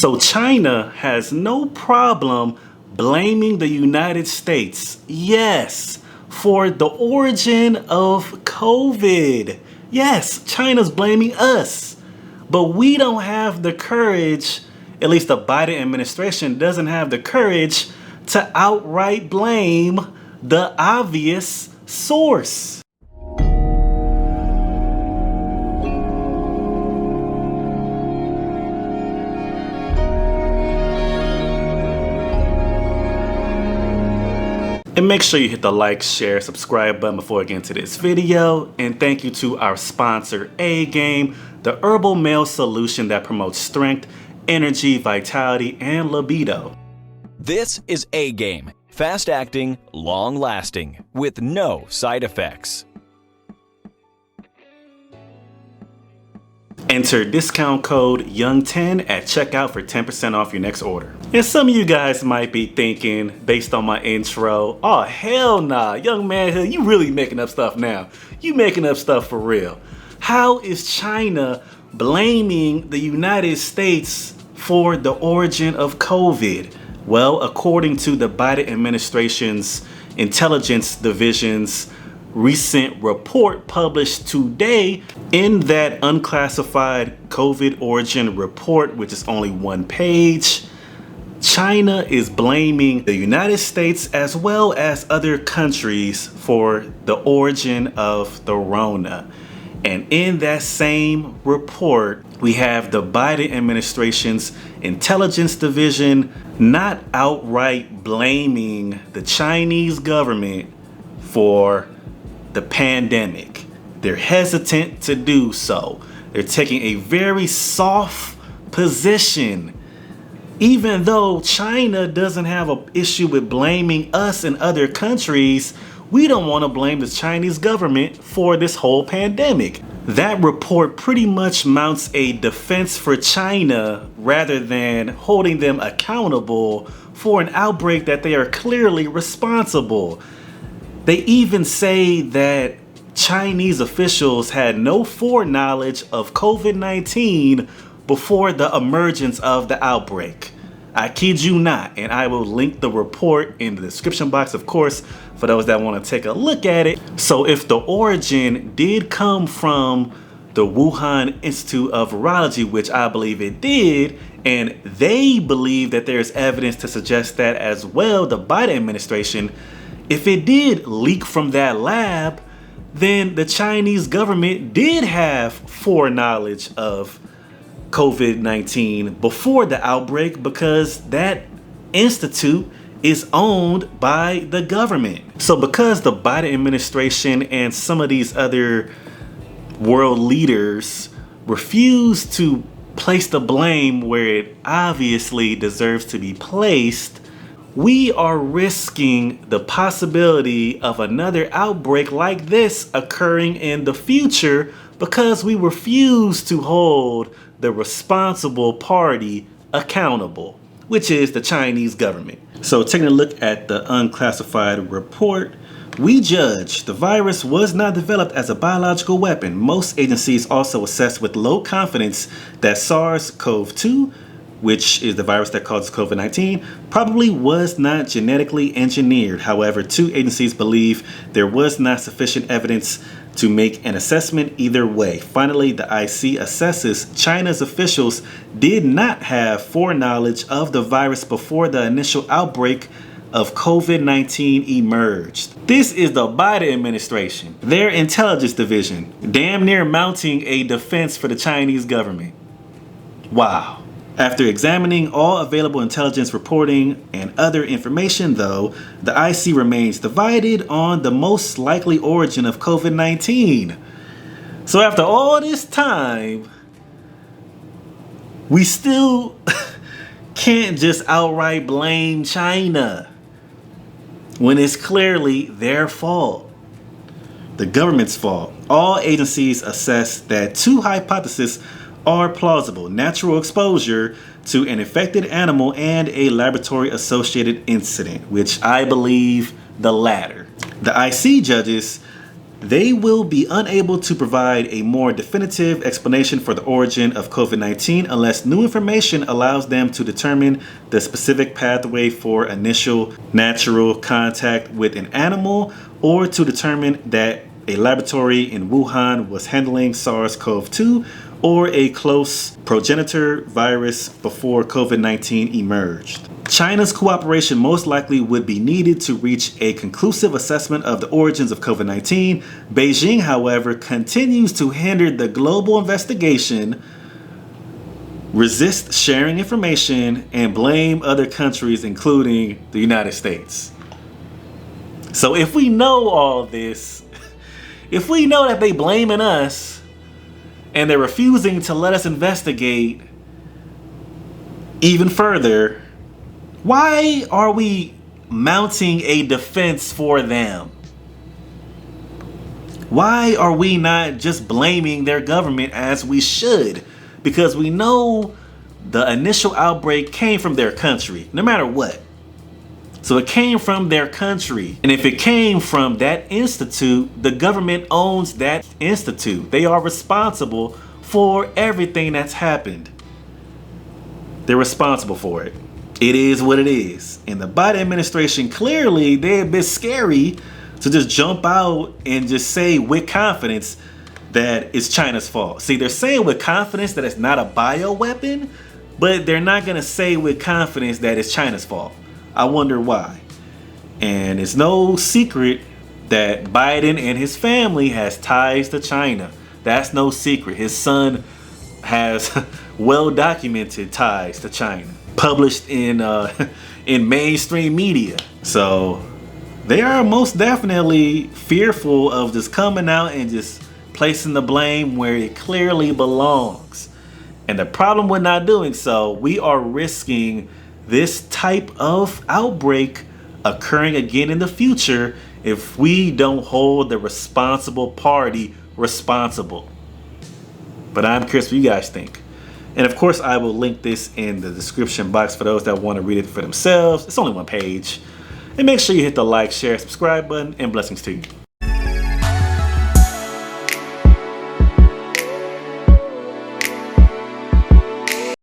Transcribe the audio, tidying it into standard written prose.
So China has no problem blaming the United States, yes, for the origin of COVID. Yes, China's blaming us. But we don't have the courage, at least the Biden administration doesn't have the courage to outright blame the obvious source. And make sure you hit the like, share, subscribe button before we get into this video. And thank you to our sponsor, A-Game, the herbal male solution that promotes strength, energy, vitality, and libido. This is A-Game, fast-acting, long-lasting, with no side effects. Enter discount code YOUNG10 at checkout for 10% off your next order. And some of you guys might be thinking, based on my intro, oh hell nah, Young ManHood, you really making up stuff now. You making up stuff for real. How is China blaming the United States for the origin of COVID? Well, according to the Biden administration's intelligence division's recent report published today, in that unclassified COVID origin report, which is only one page, China is blaming the United States as well as other countries for the origin of the Rona. And in that same report, we have the Biden administration's intelligence division not outright blaming the Chinese government for the pandemic. They're hesitant to do so. They're taking a very soft position. Even though China doesn't have an issue with blaming us and other countries, we don't want to blame the Chinese government for this whole pandemic. That report pretty much mounts a defense for China rather than holding them accountable for an outbreak that they are clearly responsible. They even say that Chinese officials had no foreknowledge of COVID-19 before the emergence of the outbreak. I kid you not, and I will link the report in the description box, of course, for those that want to take a look at it. So if the origin did come from the Wuhan Institute of Virology, which I believe it did, and they believe that there's evidence to suggest that as well, the Biden administration, if it did leak from that lab, then the Chinese government did have foreknowledge of COVID-19 before the outbreak, because that institute is owned by the government. So because the Biden administration and some of these other world leaders refuse to place the blame where it obviously deserves to be placed, we are risking the possibility of another outbreak like this occurring in the future because we refuse to hold the responsible party accountable, which is the Chinese government. So taking a look at the unclassified report, we judge the virus was not developed as a biological weapon. Most agencies also assess with low confidence that SARS-CoV-2, which is the virus that causes COVID-19, probably was not genetically engineered. However, two agencies believe there was not sufficient evidence to make an assessment either way. Finally, the IC assesses China's officials did not have foreknowledge of the virus before the initial outbreak of COVID-19 emerged. This is the Biden administration, their intelligence division, damn near mounting a defense for the Chinese government. Wow. After examining all available intelligence reporting and other information, though, the IC remains divided on the most likely origin of COVID-19. So after all this time, we still can't just outright blame China when it's clearly their fault, the government's fault. All agencies assess that two hypotheses are plausible: natural exposure to an infected animal and a laboratory associated incident, which I believe the latter. The IC judges they will be unable to provide a more definitive explanation for the origin of COVID-19 unless new information allows them to determine the specific pathway for initial natural contact with an animal, or to determine that a laboratory in Wuhan was handling SARS-CoV-2 or a close progenitor virus before COVID-19 emerged. China's cooperation most likely would be needed to reach a conclusive assessment of the origins of COVID-19. Beijing, however, continues to hinder the global investigation, resist sharing information, and blame other countries, including the United States. So if we know all this, if we know that they blaming us and they're refusing to let us investigate even further, why are we mounting a defense for them? Why are we not just blaming their government as we should? Because we know the initial outbreak came from their country, no matter what. So it came from their country. And if it came from that institute, the government owns that institute. They are responsible for everything that's happened. They're responsible for it. It is what it is. And the Biden administration, clearly, they're a bit scary to just jump out and just say with confidence that it's China's fault. See, they're saying with confidence that it's not a bioweapon, but they're not going to say with confidence that it's China's fault. I wonder why. And it's no secret that Biden and his family has ties to China. That's no secret. His son has well-documented ties to China, published in mainstream media. So they are most definitely fearful of just coming out and just placing the blame where it clearly belongs. And the problem with not doing so, we are risking this type of outbreak occurring again in the future if we don't hold the responsible party responsible. But I'm curious what you guys think. And of course, I will link this in the description box for those that want to read it for themselves. It's only one page. And make sure you hit the like, share, subscribe button, and blessings to you.